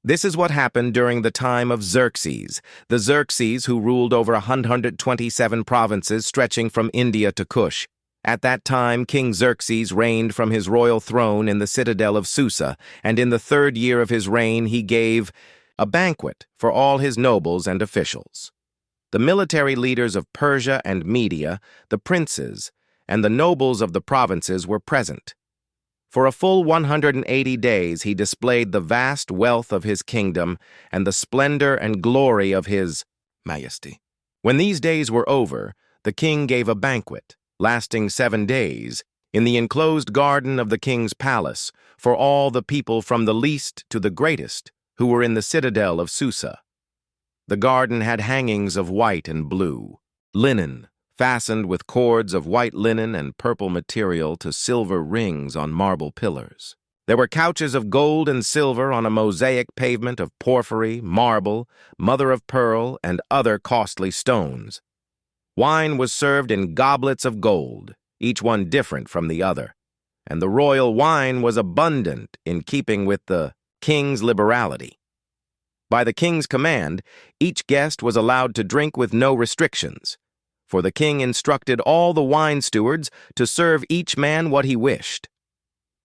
This is what happened during the time of Xerxes, the Xerxes who ruled over 127 provinces stretching from India to Kush. At that time, King Xerxes reigned from his royal throne in the citadel of Susa, and in the 3rd year of his reign he gave a banquet for all his nobles and officials. The military leaders of Persia and Media, the princes, and the nobles of the provinces were present. For a full 180 days he displayed the vast wealth of his kingdom and the splendor and glory of his majesty. When these days were over, the king gave a banquet, lasting 7 days, in the enclosed garden of the king's palace, for all the people from the least to the greatest, who were in the citadel of Susa. The garden had hangings of white and blue, linen, fastened with cords of white linen and purple material to silver rings on marble pillars. There were couches of gold and silver on a mosaic pavement of porphyry, marble, mother of pearl, and other costly stones. Wine was served in goblets of gold, each one different from the other, and the royal wine was abundant in keeping with the king's liberality. By the king's command, each guest was allowed to drink with no restrictions, for the king instructed all the wine stewards to serve each man what he wished.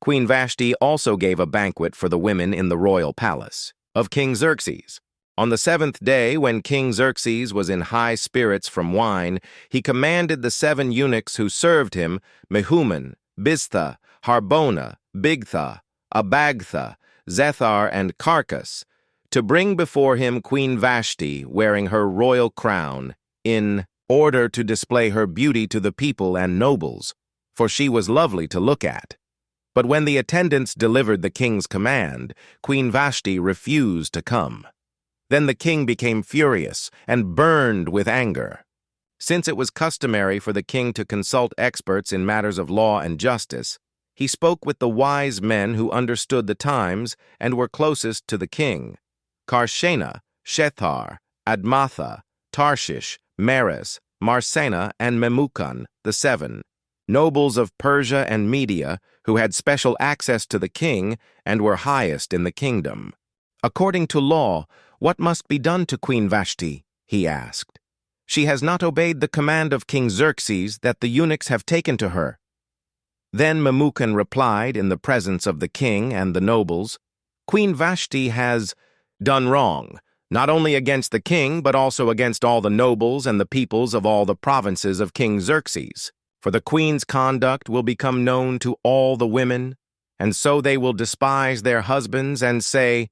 Queen Vashti also gave a banquet for the women in the royal palace of King Xerxes. On the 7th day, when King Xerxes was in high spirits from wine, he commanded the 7 eunuchs who served him, Mehuman, Biztha, Harbona, Bigtha, Abagtha, Zethar, and Carcas, to bring before him Queen Vashti wearing her royal crown, in order to display her beauty to the people and nobles, for she was lovely to look at. But when the attendants delivered the king's command, Queen Vashti refused to come. Then the king became furious and burned with anger. Since it was customary for the king to consult experts in matters of law and justice, he spoke with the wise men who understood the times and were closest to the king: Karshena, Shethar, Admatha, Tarshish, Meres, Marsena, and Memucan, the 7, nobles of Persia and Media, who had special access to the king and were highest in the kingdom. According to law, what must be done to Queen Vashti? He asked. She has not obeyed the command of King Xerxes that the eunuchs have taken to her. Then Memucan replied in the presence of the king and the nobles, Queen Vashti has done wrong, not only against the king, but also against all the nobles and the peoples of all the provinces of King Xerxes. For the queen's conduct will become known to all the women, and so they will despise their husbands and say,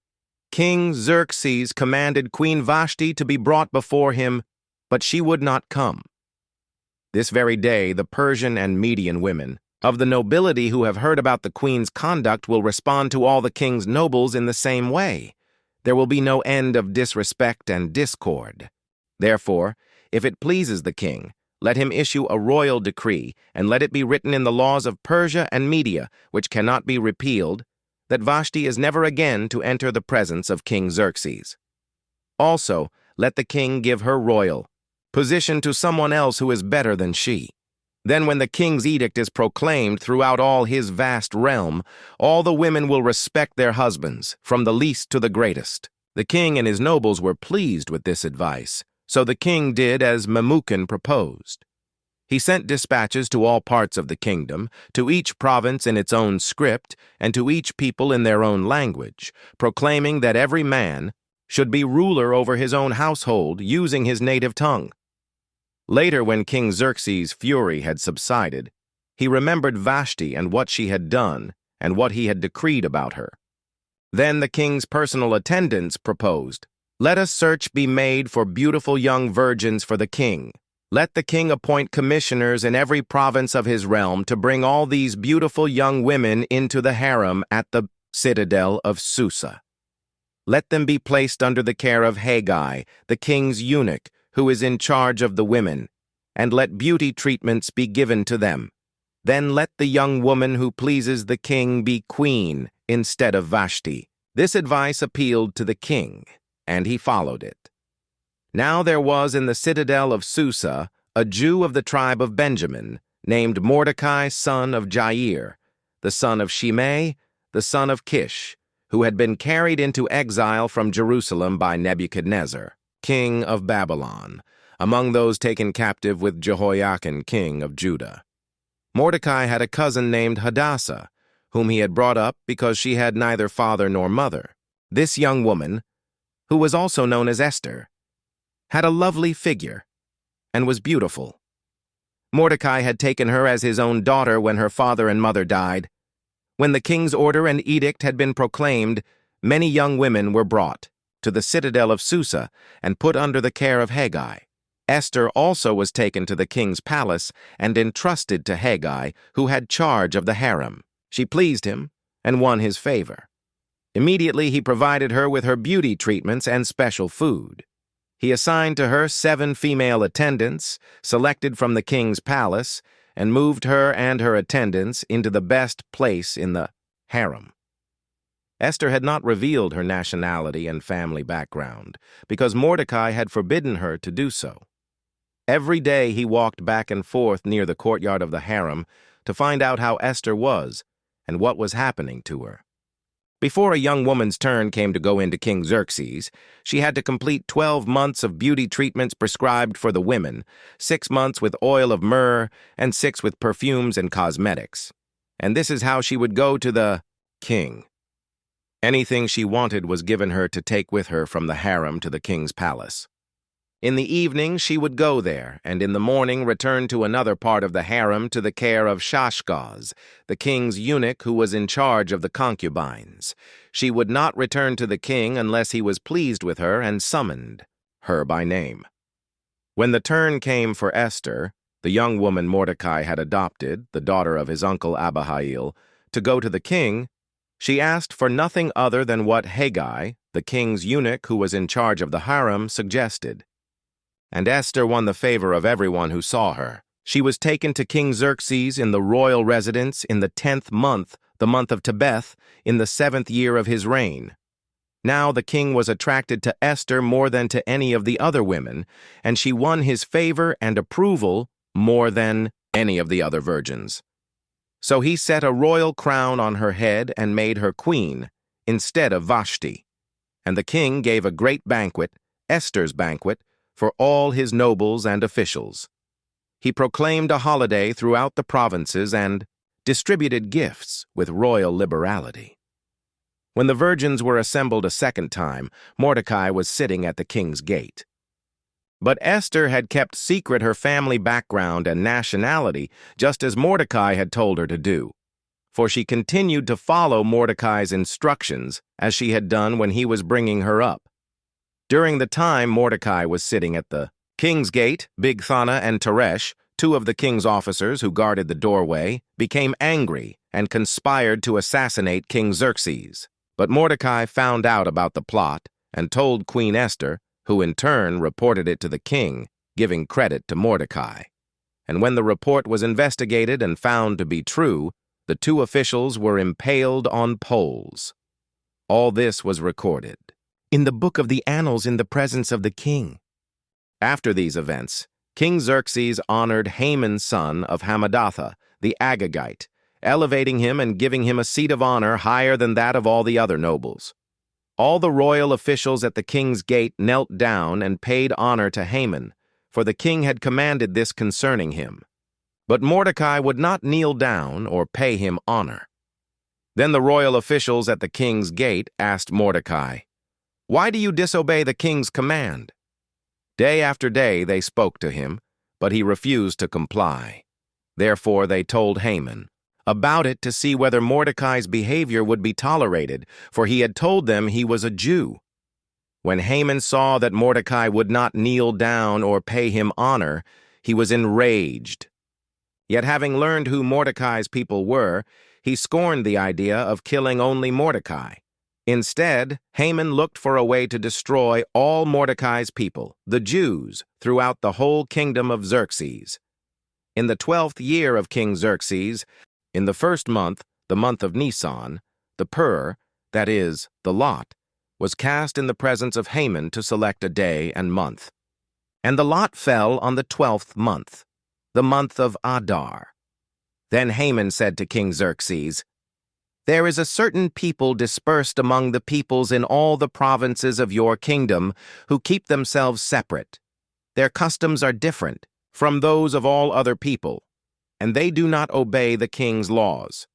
King Xerxes commanded Queen Vashti to be brought before him, but she would not come. This very day, the Persian and Median women of the nobility who have heard about the queen's conduct will respond to all the king's nobles in the same way. There will be no end of disrespect and discord. Therefore, if it pleases the king, let him issue a royal decree, and let it be written in the laws of Persia and Media, which cannot be repealed, that Vashti is never again to enter the presence of King Xerxes. Also, let the king give her royal position to someone else who is better than she. Then when the king's edict is proclaimed throughout all his vast realm, all the women will respect their husbands, from the least to the greatest. The king and his nobles were pleased with this advice, so the king did as Memucan proposed. He sent dispatches to all parts of the kingdom, to each province in its own script, and to each people in their own language, proclaiming that every man should be ruler over his own household, using his native tongue. Later, when King Xerxes' fury had subsided, he remembered Vashti and what she had done and what he had decreed about her. Then the king's personal attendants proposed, Let a search be made for beautiful young virgins for the king. Let the king appoint commissioners in every province of his realm to bring all these beautiful young women into the harem at the citadel of Susa. Let them be placed under the care of Haggai, the king's eunuch, who is in charge of the women, and let beauty treatments be given to them. Then let the young woman who pleases the king be queen instead of Vashti. This advice appealed to the king, and he followed it. Now there was in the citadel of Susa a Jew of the tribe of Benjamin, named Mordecai, son of Jair, the son of Shimei, the son of Kish, who had been carried into exile from Jerusalem by Nebuchadnezzar, king of Babylon, among those taken captive with Jehoiakim, king of Judah. Mordecai had a cousin named Hadassah, whom he had brought up because she had neither father nor mother. This young woman, who was also known as Esther, had a lovely figure and was beautiful. Mordecai had taken her as his own daughter when her father and mother died. When the king's order and edict had been proclaimed, many young women were brought to the citadel of Susa and put under the care of Haggai. Esther also was taken to the king's palace and entrusted to Haggai, who had charge of the harem. She pleased him and won his favor. Immediately he provided her with her beauty treatments and special food. He assigned to her 7 female attendants, selected from the king's palace, and moved her and her attendants into the best place in the harem. Esther had not revealed her nationality and family background, because Mordecai had forbidden her to do so. Every day he walked back and forth near the courtyard of the harem to find out how Esther was and what was happening to her. Before a young woman's turn came to go into King Xerxes, she had to complete 12 months of beauty treatments prescribed for the women, 6 months with oil of myrrh, and 6 with perfumes and cosmetics. And this is how she would go to the king. Anything she wanted was given her to take with her from the harem to the king's palace. In the evening she would go there, and in the morning return to another part of the harem to the care of Shashgaz, the king's eunuch who was in charge of the concubines. She would not return to the king unless he was pleased with her and summoned her by name. When the turn came for Esther, the young woman Mordecai had adopted, the daughter of his uncle Abihail, to go to the king, she asked for nothing other than what Haggai, the king's eunuch who was in charge of the harem, suggested. And Esther won the favor of everyone who saw her. She was taken to King Xerxes in the royal residence in the 10th month, the month of Tebeth, in the 7th year of his reign. Now the king was attracted to Esther more than to any of the other women, and she won his favor and approval more than any of the other virgins. So he set a royal crown on her head and made her queen, instead of Vashti. And the king gave a great banquet, Esther's banquet, for all his nobles and officials. He proclaimed a holiday throughout the provinces and distributed gifts with royal liberality. When the virgins were assembled a second time, Mordecai was sitting at the king's gate. But Esther had kept secret her family background and nationality, just as Mordecai had told her to do, for she continued to follow Mordecai's instructions as she had done when he was bringing her up. During the time Mordecai was sitting at the king's gate, Bigthana and Teresh, 2 of the king's officers who guarded the doorway, became angry and conspired to assassinate King Xerxes. But Mordecai found out about the plot and told Queen Esther, who in turn reported it to the king, giving credit to Mordecai. And when the report was investigated and found to be true, the 2 officials were impaled on poles. All this was recorded in the book of the annals in the presence of the king. After these events, King Xerxes honored Haman's son of Hammedatha, the Agagite, elevating him and giving him a seat of honor higher than that of all the other nobles. All the royal officials at the king's gate knelt down and paid honor to Haman, for the king had commanded this concerning him. But Mordecai would not kneel down or pay him honor. Then the royal officials at the king's gate asked Mordecai, "Why do you disobey the king's command?" Day after day they spoke to him, but he refused to comply. Therefore they told Haman about it to see whether Mordecai's behavior would be tolerated, for he had told them he was a Jew. When Haman saw that Mordecai would not kneel down or pay him honor, he was enraged. Yet having learned who Mordecai's people were, he scorned the idea of killing only Mordecai. Instead, Haman looked for a way to destroy all Mordecai's people, the Jews, throughout the whole kingdom of Xerxes. In the 12th year of King Xerxes, in the 1st month, the month of Nisan, the pur, that is, the lot, was cast in the presence of Haman to select a day and month. And the lot fell on the 12th month, the month of Adar. Then Haman said to King Xerxes, There is a certain people dispersed among the peoples in all the provinces of your kingdom who keep themselves separate. Their customs are different from those of all other people, and they do not obey the king's laws.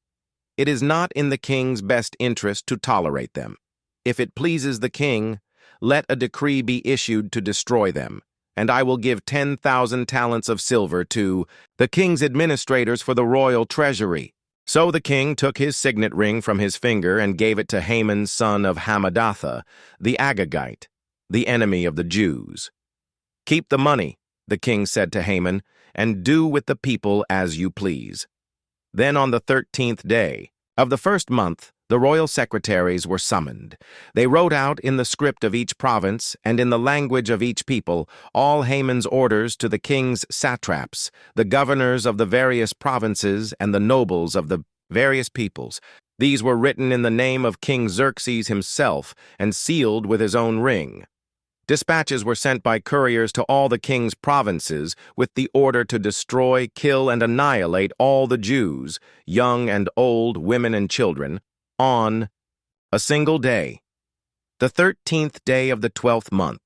It is not in the king's best interest to tolerate them. If it pleases the king, let a decree be issued to destroy them, and I will give 10,000 talents of silver to the king's administrators for the royal treasury. So the king took his signet ring from his finger and gave it to Haman's son of Hammedatha, the Agagite, the enemy of the Jews. "Keep the money," the king said to Haman, "and do with the people as you please." Then on the 13th day of the first month, the royal secretaries were summoned. They wrote out in the script of each province and in the language of each people all Haman's orders to the king's satraps, the governors of the various provinces, and the nobles of the various peoples. These were written in the name of King Xerxes himself and sealed with his own ring. Dispatches were sent by couriers to all the king's provinces with the order to destroy, kill, and annihilate all the Jews, young and old, women and children, on a single day, the 13th day of the 12th month,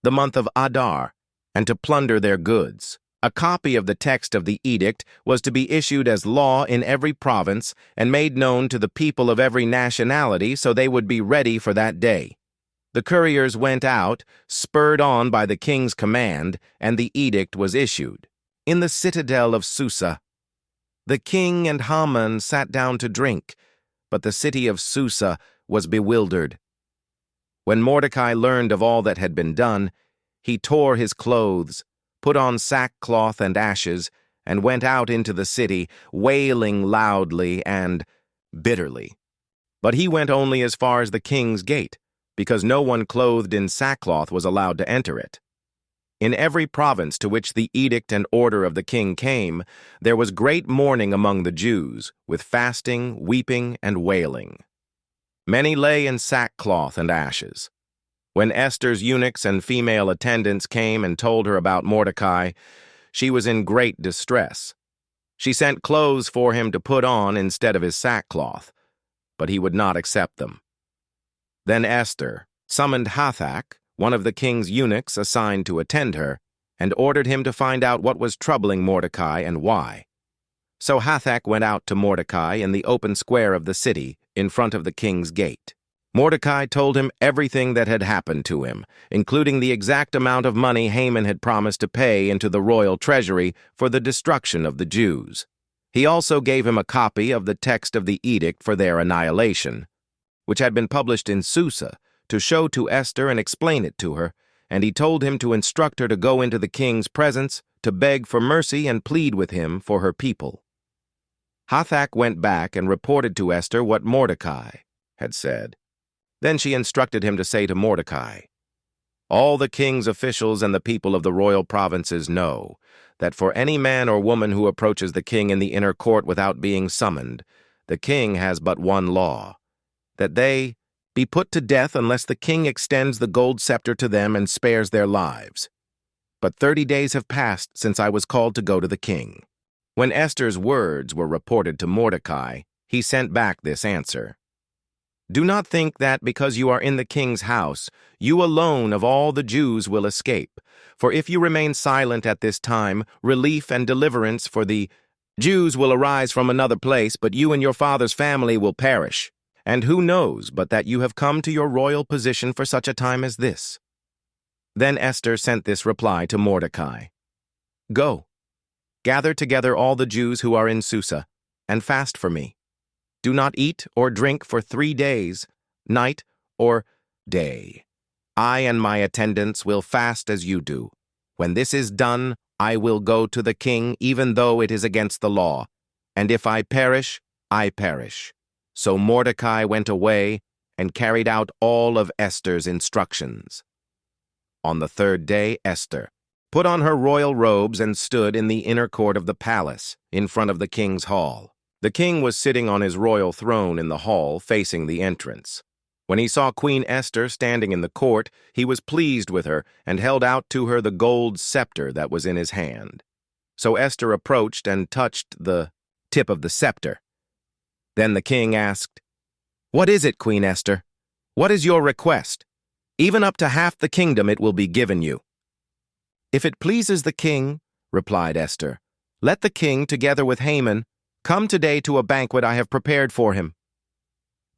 the month of Adar, and to plunder their goods. A copy of the text of the edict was to be issued as law in every province and made known to the people of every nationality so they would be ready for that day. The couriers went out, spurred on by the king's command, and the edict was issued. In the citadel of Susa, the king and Haman sat down to drink, but the city of Susa was bewildered. When Mordecai learned of all that had been done, he tore his clothes, put on sackcloth and ashes, and went out into the city, wailing loudly and bitterly. But he went only as far as the king's gate, because no one clothed in sackcloth was allowed to enter it. In every province to which the edict and order of the king came, there was great mourning among the Jews, with fasting, weeping, and wailing. Many lay in sackcloth and ashes. When Esther's eunuchs and female attendants came and told her about Mordecai, she was in great distress. She sent clothes for him to put on instead of his sackcloth, but he would not accept them. Then Esther summoned Hathach, one of the king's eunuchs assigned to attend her, and ordered him to find out what was troubling Mordecai and why. So Hathach went out to Mordecai in the open square of the city, in front of the king's gate. Mordecai told him everything that had happened to him, including the exact amount of money Haman had promised to pay into the royal treasury for the destruction of the Jews. He also gave him a copy of the text of the edict for their annihilation, which had been published in Susa, to show to Esther and explain it to her, and he told him to instruct her to go into the king's presence, to beg for mercy and plead with him for her people. Hathach went back and reported to Esther what Mordecai had said. Then she instructed him to say to Mordecai, "All the king's officials and the people of the royal provinces know that for any man or woman who approaches the king in the inner court without being summoned, the king has but one law, that they be put to death unless the king extends the gold scepter to them and spares their lives. But 30 days have passed since I was called to go to the king." When Esther's words were reported to Mordecai, he sent back this answer: "Do not think that because you are in the king's house, you alone of all the Jews will escape. For if you remain silent at this time, relief and deliverance for the Jews will arise from another place, but you and your father's family will perish. And who knows but that you have come to your royal position for such a time as this?" Then Esther sent this reply to Mordecai: "Go, gather together all the Jews who are in Susa, and fast for me. Do not eat or drink for 3 days, night or day. I and my attendants will fast as you do. When this is done, I will go to the king, even though it is against the law. And if I perish, I perish." So Mordecai went away and carried out all of Esther's instructions. On the 3rd day, Esther put on her royal robes and stood in the inner court of the palace, in front of the king's hall. The king was sitting on his royal throne in the hall, facing the entrance. When he saw Queen Esther standing in the court, he was pleased with her and held out to her the gold scepter that was in his hand. So Esther approached and touched the tip of the scepter. Then the king asked, "What is it, Queen Esther? What is your request? Even up to half the kingdom it will be given you." "If it pleases the king," replied Esther, "let the king, together with Haman, come today to a banquet I have prepared for him."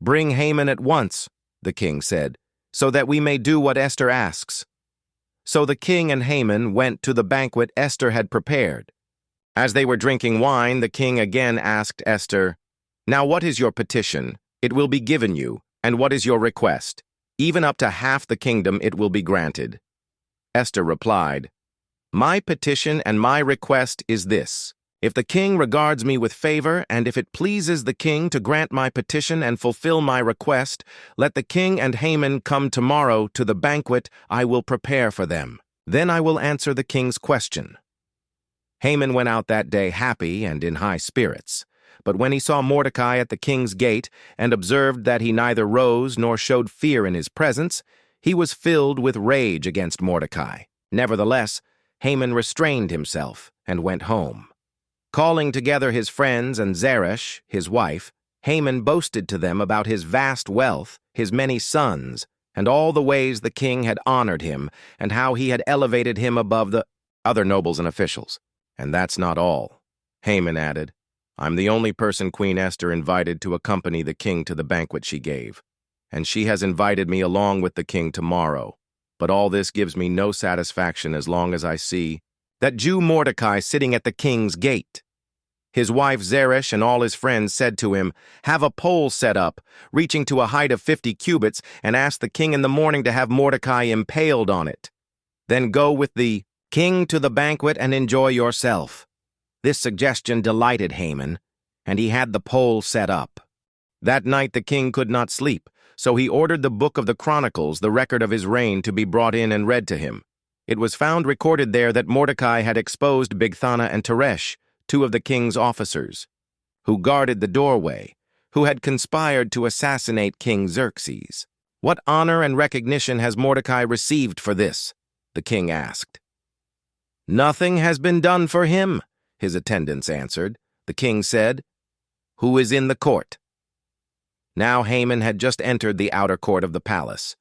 "Bring Haman at once," the king said, "so that we may do what Esther asks." So the king and Haman went to the banquet Esther had prepared. As they were drinking wine, the king again asked Esther, "Now what is your petition? It will be given you. And what is your request? Even up to half the kingdom it will be granted." Esther replied, "My petition and my request is this. If the king regards me with favor, and if it pleases the king to grant my petition and fulfill my request, let the king and Haman come tomorrow to the banquet I will prepare for them. Then I will answer the king's question." Haman went out that day happy and in high spirits. But when he saw Mordecai at the king's gate and observed that he neither rose nor showed fear in his presence, he was filled with rage against Mordecai. Nevertheless, Haman restrained himself and went home. Calling together his friends and Zeresh, his wife, Haman boasted to them about his vast wealth, his many sons, and all the ways the king had honored him, and how he had elevated him above the other nobles and officials. "And that's not all," Haman added. "I'm the only person Queen Esther invited to accompany the king to the banquet she gave, and she has invited me along with the king tomorrow. But all this gives me no satisfaction as long as I see that Jew Mordecai sitting at the king's gate." His wife Zeresh and all his friends said to him, "Have a pole set up, reaching to a height of 50 cubits, and ask the king in the morning to have Mordecai impaled on it. Then go with the king to the banquet and enjoy yourself." This suggestion delighted Haman, and he had the pole set up. That night the king could not sleep, so he ordered the Book of the Chronicles, the record of his reign, to be brought in and read to him. It was found recorded there that Mordecai had exposed Bigthana and Teresh, two of the king's officers, who guarded the doorway, who had conspired to assassinate King Xerxes. "What honor and recognition has Mordecai received for this?" the king asked. "Nothing has been done for him," his attendants answered. The king said, "Who is in the court?" Now Haman had just entered the outer court of the palace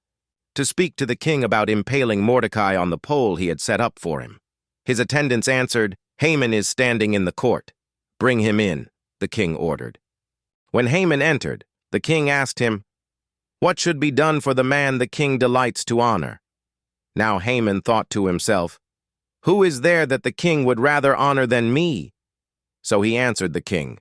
to speak to the king about impaling Mordecai on the pole he had set up for him. His attendants answered, "Haman is standing in the court. Bring him in," the king ordered. When Haman entered, the king asked him, "What should be done for the man the king delights to honor?" Now Haman thought to himself, "Who is there that the king would rather honor than me?" So he answered the king,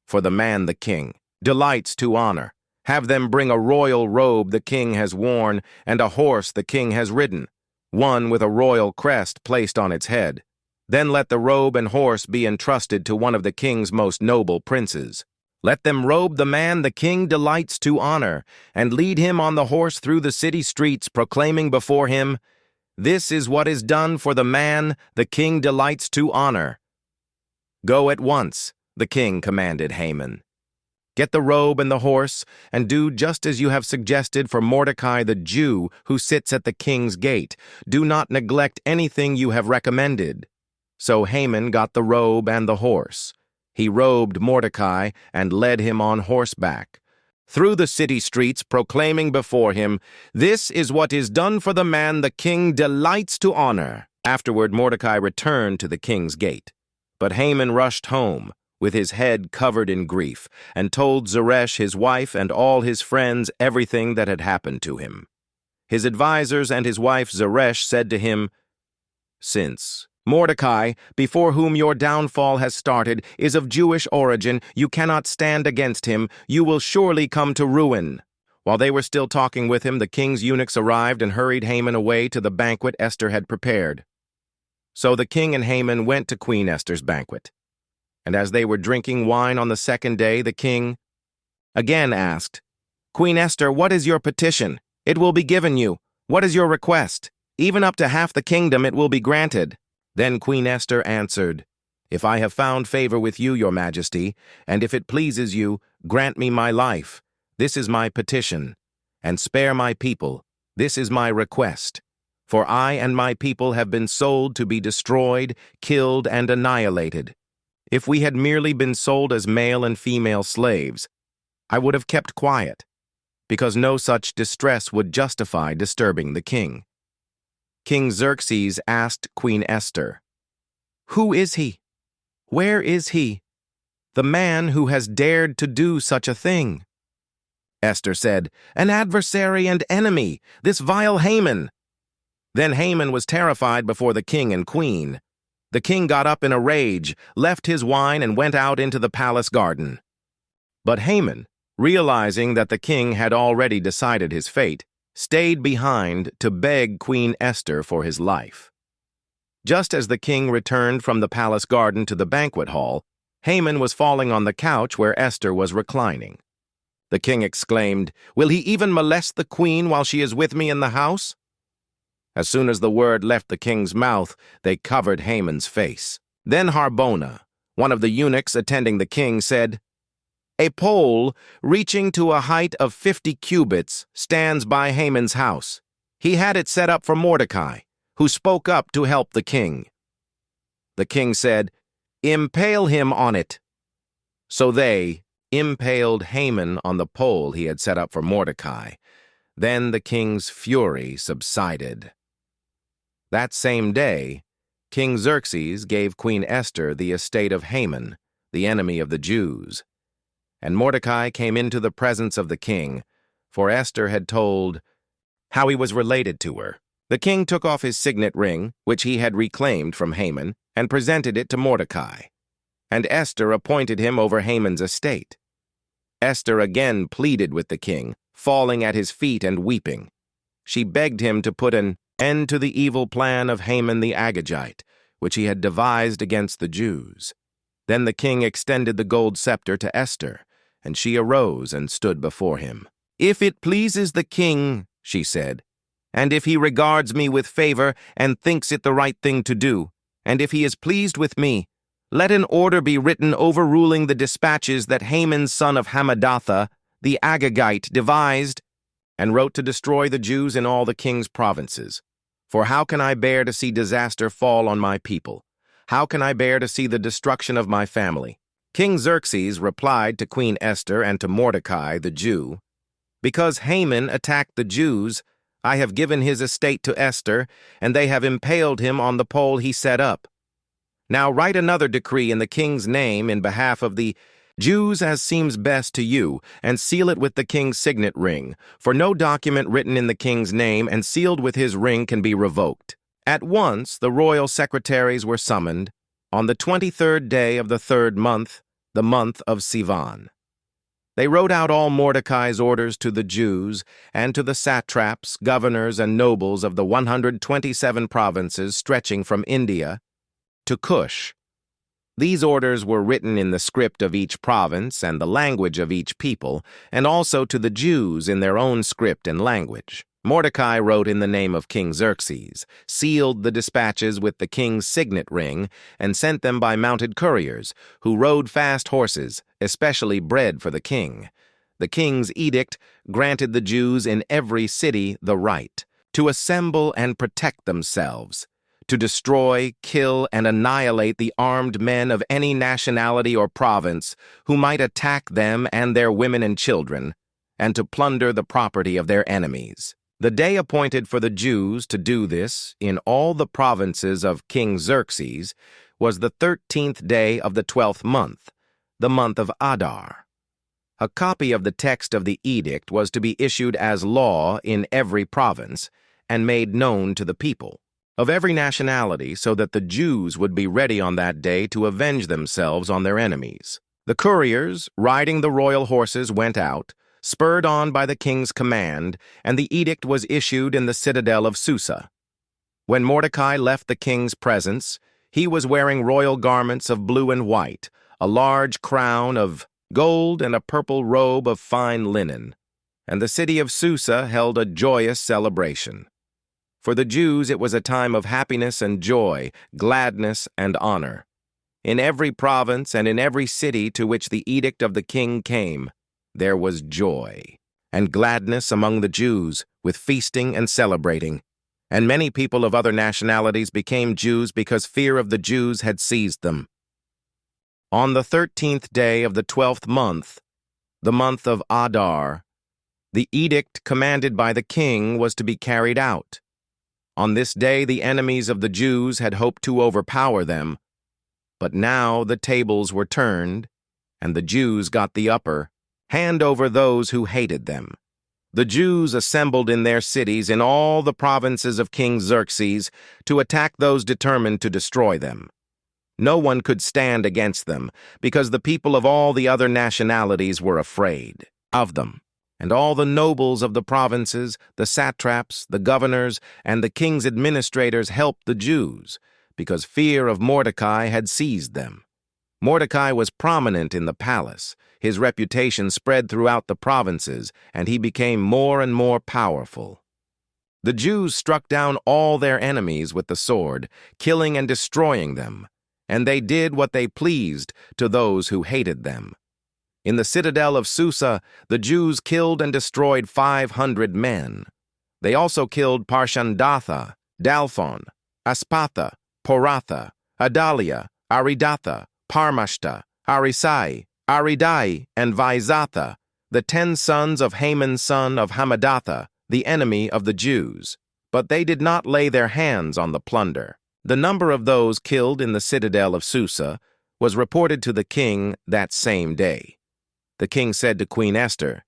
"For the man the king delights to honor, have them bring a royal robe the king has worn and a horse the king has ridden, one with a royal crest placed on its head. Then let the robe and horse be entrusted to one of the king's most noble princes. Let them robe the man the king delights to honor, and lead him on the horse through the city streets, proclaiming before him, 'This is what is done for the man the king delights to honor.'" "Go at once," the king commanded Haman. "Get the robe and the horse, and do just as you have suggested for Mordecai the Jew who sits at the king's gate. Do not neglect anything you have recommended." So Haman got the robe and the horse. He robed Mordecai and led him on horseback through the city streets, proclaiming before him, "This is what is done for the man the king delights to honor." Afterward Mordecai returned to the king's gate. But Haman rushed home, with his head covered in grief, and told Zeresh his wife and all his friends everything that had happened to him. His advisers and his wife Zeresh said to him, "Since Mordecai, before whom your downfall has started, is of Jewish origin, you cannot stand against him. You will surely come to ruin." While they were still talking with him, the king's eunuchs arrived and hurried Haman away to the banquet Esther had prepared. So the king and Haman went to Queen Esther's banquet. And as they were drinking wine on the second day, the king again asked, "Queen Esther, what is your petition? It will be given you. What is your request? Even up to half the kingdom it will be granted." Then Queen Esther answered, "If I have found favor with you, your majesty, and if it pleases you, grant me my life. This is my petition. And spare my people. This is my request. For I and my people have been sold to be destroyed, killed, and annihilated. If we had merely been sold as male and female slaves, I would have kept quiet, because no such distress would justify disturbing the king. King Xerxes asked Queen Esther, "Who is he? Where is he? The man who has dared to do such a thing?" Esther said, "An adversary and enemy, this vile Haman." Then Haman was terrified before the king and queen. The king got up in a rage, left his wine, and went out into the palace garden. But Haman, realizing that the king had already decided his fate, stayed behind to beg Queen Esther for his life. Just as the king returned from the palace garden to the banquet hall, Haman was falling on the couch where Esther was reclining. The king exclaimed, "Will he even molest the queen while she is with me in the house?" As soon as the word left the king's mouth, they covered Haman's face. Then Harbona, one of the eunuchs attending the king, said, "A pole reaching to a height of 50 cubits stands by Haman's house. He had it set up for Mordecai, who spoke up to help the king." The king said, "Impale him on it." So they impaled Haman on the pole he had set up for Mordecai. Then the king's fury subsided. That same day, King Xerxes gave Queen Esther the estate of Haman, the enemy of the Jews. And Mordecai came into the presence of the king, for Esther had told how he was related to her. The king took off his signet ring, which he had reclaimed from Haman, and presented it to Mordecai. And Esther appointed him over Haman's estate. Esther again pleaded with the king, falling at his feet and weeping. She begged him to put an end to the evil plan of Haman the Agagite, which he had devised against the Jews. Then the king extended the gold scepter to Esther, and she arose and stood before him. "If it pleases the king," she said, "and if he regards me with favor and thinks it the right thing to do, and if he is pleased with me, let an order be written overruling the dispatches that Haman son of Hammedatha, the Agagite, devised and wrote to destroy the Jews in all the king's provinces. For how can I bear to see disaster fall on my people? How can I bear to see the destruction of my family?" King Xerxes replied to Queen Esther and to Mordecai, the Jew, "Because Haman attacked the Jews, I have given his estate to Esther, and they have impaled him on the pole he set up. Now write another decree in the king's name in behalf of the Jews as seems best to you, and seal it with the king's signet ring, for no document written in the king's name and sealed with his ring can be revoked." At once the royal secretaries were summoned, on the 23rd day of the 3rd month, the month of Sivan. They wrote out all Mordecai's orders to the Jews and to the satraps, governors, and nobles of the 127 provinces stretching from India to Cush. These orders were written in the script of each province and the language of each people, and also to the Jews in their own script and language. Mordecai wrote in the name of King Xerxes, sealed the dispatches with the king's signet ring, and sent them by mounted couriers, who rode fast horses, especially bred for the king. The king's edict granted the Jews in every city the right to assemble and protect themselves, to destroy, kill, and annihilate the armed men of any nationality or province who might attack them and their women and children, and to plunder the property of their enemies. The day appointed for the Jews to do this in all the provinces of King Xerxes was the 13th day of the 12th month, the month of Adar. A copy of the text of the edict was to be issued as law in every province and made known to the people of every nationality, so that the Jews would be ready on that day to avenge themselves on their enemies. The couriers, riding the royal horses, went out, spurred on by the king's command, and the edict was issued in the citadel of Susa. When Mordecai left the king's presence, he was wearing royal garments of blue and white, a large crown of gold and a purple robe of fine linen, and the city of Susa held a joyous celebration. For the Jews it was a time of happiness and joy, gladness and honor. In every province and in every city to which the edict of the king came, there was joy and gladness among the Jews, with feasting and celebrating, and many people of other nationalities became Jews because fear of the Jews had seized them. On the 13th day of the 12th month, the month of Adar. The edict commanded by the king was to be carried out. On this day the enemies of the Jews had hoped to overpower them, but now the tables were turned, and the Jews got the upper hand over those who hated them. The Jews assembled in their cities in all the provinces of King Xerxes to attack those determined to destroy them. No one could stand against them, because the people of all the other nationalities were afraid of them. And all the nobles of the provinces, the satraps, the governors, and the king's administrators helped the Jews, because fear of Mordecai had seized them. Mordecai was prominent in the palace. His reputation spread throughout the provinces, and he became more and more powerful. The Jews struck down all their enemies with the sword, killing and destroying them, and they did what they pleased to those who hated them. In the citadel of Susa, the Jews killed and destroyed 500 men. They also killed Parshandatha, Dalphon, Aspatha, Poratha, Adalia, Aridatha, Parmashta, Arisai, Aridai, and Vaizatha, the 10 sons of Haman son of Hammedatha, the enemy of the Jews. But they did not lay their hands on the plunder. The number of those killed in the citadel of Susa was reported to the king that same day. The king said to Queen Esther,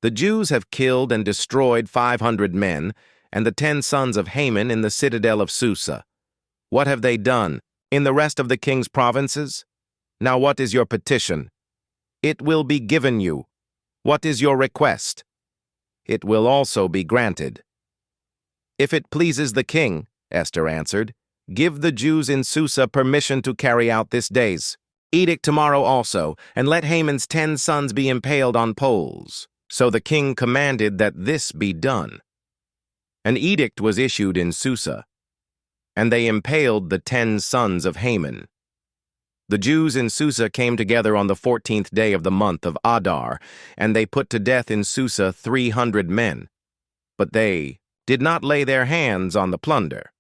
"The Jews have killed and destroyed 500 men and the 10 sons of Haman in the citadel of Susa. What have they done in the rest of the king's provinces? Now what is your petition? It will be given you. What is your request? It will also be granted." "If it pleases the king," Esther answered, "give the Jews in Susa permission to carry out this day's edict tomorrow also, and let Haman's 10 sons be impaled on poles." So the king commanded that this be done. An edict was issued in Susa, and they impaled the 10 sons of Haman. The Jews in Susa came together on the 14th day of the month of Adar, and they put to death in Susa 300 men. But they did not lay their hands on the plunder.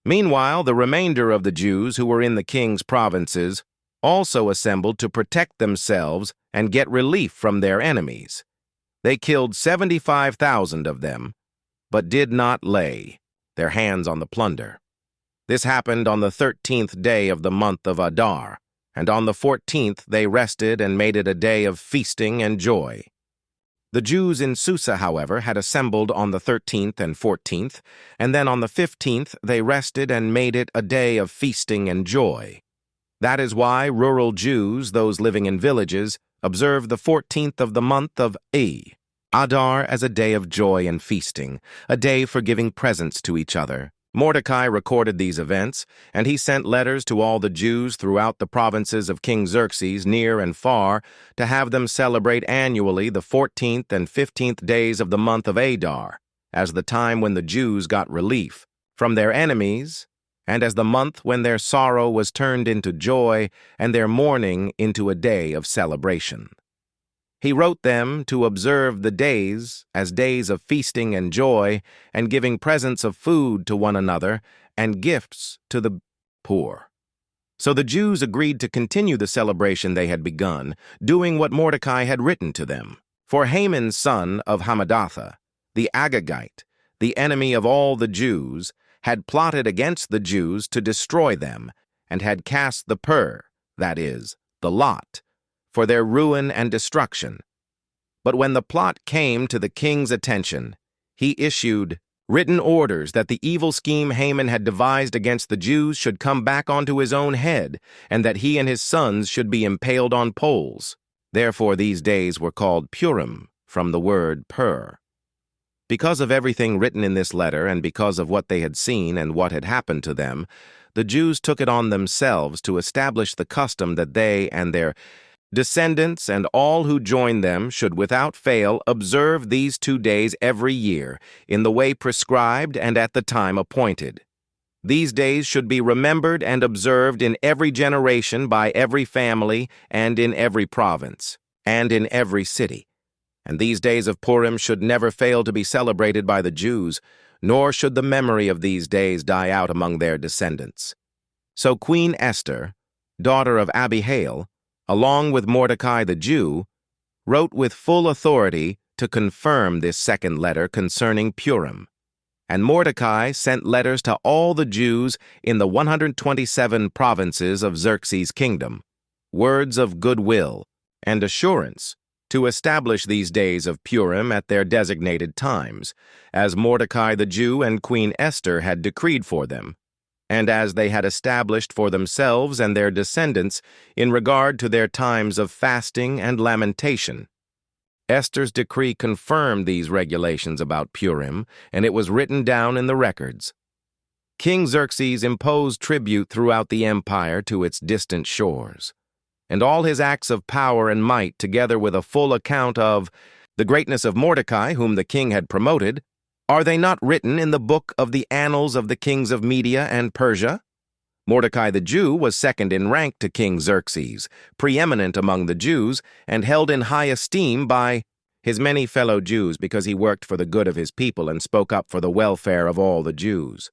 Meanwhile, the remainder of the Jews who were in the king's provinces also assembled to protect themselves and get relief from their enemies. They killed 75,000 of them, but did not lay their hands on the plunder. This happened on the 13th day of the month of Adar, and on the 14th they rested and made it a day of feasting and joy. The Jews in Susa, however, had assembled on the 13th and 14th, and then on the 15th they rested and made it a day of feasting and joy. That is why rural Jews, those living in villages, observe the 14th of the month of Adar as a day of joy and feasting, a day for giving presents to each other. Mordecai recorded these events, and he sent letters to all the Jews throughout the provinces of King Xerxes, near and far, to have them celebrate annually the 14th and 15th days of the month of Adar, as the time when the Jews got relief from their enemies, and as the month when their sorrow was turned into joy and their mourning into a day of celebration. He wrote them to observe the days as days of feasting and joy, and giving presents of food to one another and gifts to the poor. So the Jews agreed to continue the celebration they had begun, doing what Mordecai had written to them. For Haman son of Hammedatha, the Agagite, the enemy of all the Jews, had plotted against the Jews to destroy them, and had cast the pur, that is, the lot, for their ruin and destruction. But when the plot came to the king's attention, he issued written orders that the evil scheme Haman had devised against the Jews should come back onto his own head, and that he and his sons should be impaled on poles. Therefore these days were called Purim, from the word pur. Because of everything written in this letter, and because of what they had seen and what had happened to them, the Jews took it on themselves to establish the custom that they and their descendants and all who join them should without fail observe these 2 days every year, in the way prescribed and at the time appointed. These days should be remembered and observed in every generation by every family and in every province and in every city. And these days of Purim should never fail to be celebrated by the Jews, nor should the memory of these days die out among their descendants. So Queen Esther, daughter of Abihail, along with Mordecai the Jew, wrote with full authority to confirm this second letter concerning Purim. And Mordecai sent letters to all the Jews in the 127 provinces of Xerxes' kingdom, words of goodwill and assurance to establish these days of Purim at their designated times, as Mordecai the Jew and Queen Esther had decreed for them, and as they had established for themselves and their descendants in regard to their times of fasting and lamentation. Esther's decree confirmed these regulations about Purim, and it was written down in the records. King Xerxes imposed tribute throughout the empire to its distant shores, and all his acts of power and might, together with a full account of the greatness of Mordecai, whom the king had promoted, are they not written in the book of the annals of the kings of Media and Persia? Mordecai the Jew was second in rank to King Xerxes, preeminent among the Jews, and held in high esteem by his many fellow Jews because he worked for the good of his people and spoke up for the welfare of all the Jews.